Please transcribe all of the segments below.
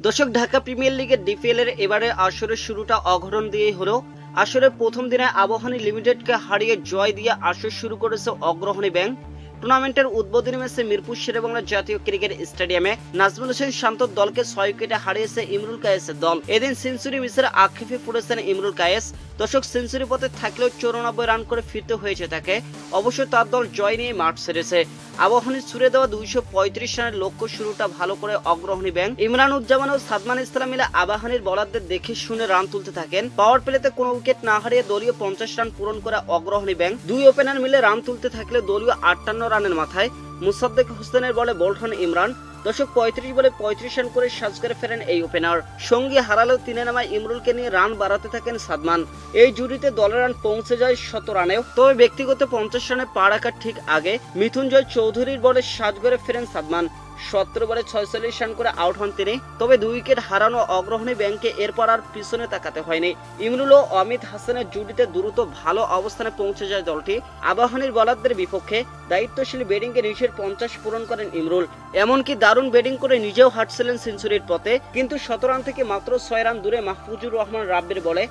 দর্শক, ঢাকা প্রিমিয়ার লিগের ডিপিএল এর এবারে আসরের শুরুটা অঘটন দিয়েই হলো। আসরের প্রথম দিনে আবাহনী লিমিটেডকে হারিয়ে জয় দিয়ে আসর শুরু করেছে অগ্রহণী ব্যাংক। টুর্নামেন্টের উদ্বোধনী ম্যাচে মিরপুর শেরেবাংলা জাতীয় ক্রিকেট স্টেডিয়ামে নাজমুল হোসেন শান্তর দলকে 6 উইকেটে হারিয়েছে ইমরুল কায়েসের দল। এদিন সেঞ্চুরি মিসের আক্ষেপে পড়েছেন ইমরুল কায়েস। দর্শক, সেঞ্চুরি পথে থাকলেও 94 রান করে ফিরতে হয়েছে তাকে। অবশ্য তার দল জয় নিয়ে মাঠ ছেড়েছে। আবাহনী ছুড়ে দেওয়া 235 রানের লক্ষ্য শুরুটা ভালো করে অগ্রহণী ব্যাংক। ইমরান উজ্জামান ও সাদমান ইসলাম মিলে আবাহনীর বলারদের দেখে শুনে রান তুলতে থাকেন। পাওয়ার প্লেতে কোনো উইকেট না হারিয়ে দলীয় 50 রান পূরণ করে অগ্রহণী ব্যাংক। দুই ওপেনার মিলে রান তুলতে থাকলে দলীয় 58 রানের মাথায় মুসাদ্দেক হোসেনের বলে বোল্ড হন ইমরান। দর্শক, 35 বলে 35 রান করে সাজ করে ফেরেন এই ওপেনার। সঙ্গী হারালেও তিনে নামায় ইমরুলকে নিয়ে রান বাড়াতে থাকেন সাদমান। এই জুটিতে দলের রান পৌঁছে যায় 100 রানেও। তবে ব্যক্তিগত 50 রানে পা রাখার ঠিক আগে মিথুনজয় চৌধুরীর বলে সাজ করে ফেরেন সাদমান। 17 বলে 46 রান করে আউট হন তিনি। তবে 2 উইকেট হারানো অগ্রহণী ব্যাংকে এরপর আর পিছনে তাকাতে হয়নি। ইমরুল ও অমিত হাসানের জুটিতে দ্রুত ভালো অবস্থানে পৌঁছে যায় দলটি। আবাহনীর বলারদের বিপক্ষে দায়িত্বশীল ব্যাটিংয়ে নিজের 50 পূরণ করেন ইমরুল। এমনকি দারুণ ব্যাটিং করে নিজেও হাঁটছিলেন সেঞ্চুরির পথে। কিন্তু 17 রান থেকে মাত্র 6 রান দূরে মাহফুজুর রহমান রাব্বির বলে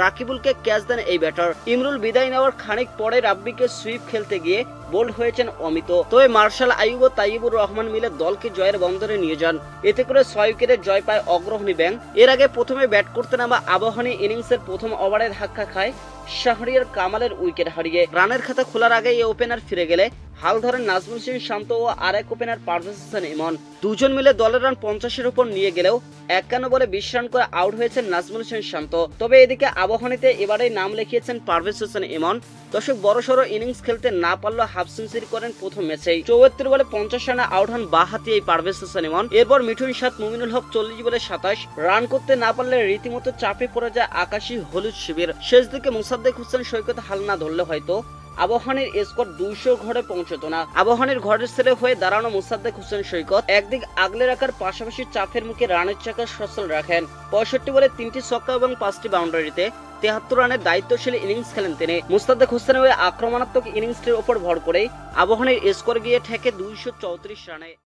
রাকিবুলকে ক্যাচ দেন এই ব্যাটার। ইমরুল বিদায় নেওয়ার খানিক পরে রাব্বিকে সুইপ খেলতে গিয়ে বোল্ড হয়েছেন অমিত। তবে মার্শাল আইয়ুব ও তাইয়ুবুর রহমান মিলে দলকে জয়ের বন্দরে নিয়ে যান। এতে করে 6 উইকেটে জয় পায় অগ্রহণী ব্যাংক। এর আগে প্রথমে ব্যাট করতে নামা আবাহনী ইনিংসের প্রথম ওভারে ধাক্কা খায় শাহরিয়ার কামালের উইকেট হারিয়ে। রানের খাতা খোলার আগে এই ওপেনার ফিরে গেলে হাল ধরেন নাজমুল হোসেন শান্ত ও আরেক ওপেনার পারভেজ হোসেন ইমন। দুজন মিলে দলের রান 50-এর উপর নিয়ে গেলেও 51 বলে 20 রান করে আউট হয়েছেন নাজমুল হোসেন শান্ত। তবে এদিকে আবাহনীতে এবারেই নাম লিখিয়েছেন পারভেজ হোসেন ইমন। দর্শক, বড়সড় ইনিংস খেলতে না পারলেও হাফ সেঞ্চুরি করেন প্রথম ম্যাচেই। 74 বলে 50 রানে আউট হন বাঁহাতি এই পারভেজ হোসেন ইমন। এরপর মিঠুন সাত, মুমিনুল হক 40 বলে 27 রান করতে না পারলে রীতিমতো চাপে পড়ে যায় আকাশী হলুদ শিবির। শেষ দিকে মুসাদ্দেক হোসেন সৈকত হাল না ধরলে হয়তো আবাহনীর স্কোর 200 ঘরে পৌঁছত না। আবাহনীর ঘরের ছেলে হয়ে দাঁড়ানো মুসাদ্দেক হোসেন সৈকত একদিক আগলে রাখার পাশাপাশি চাপের মুখে রানের চাকা সচল রাখেন। 65 বলে 3টি ছক্কা এবং 5টি বাউন্ডারিতে 73 রানের দায়িত্বশীল ইনিংস খেলেন তিনি। মুসাদ্দেক হোসেনের ওই আক্রমণাত্মক ইনিংসটির উপর ভর করেই আবাহনীর স্কোর গিয়ে ঠেকে 234 রানে।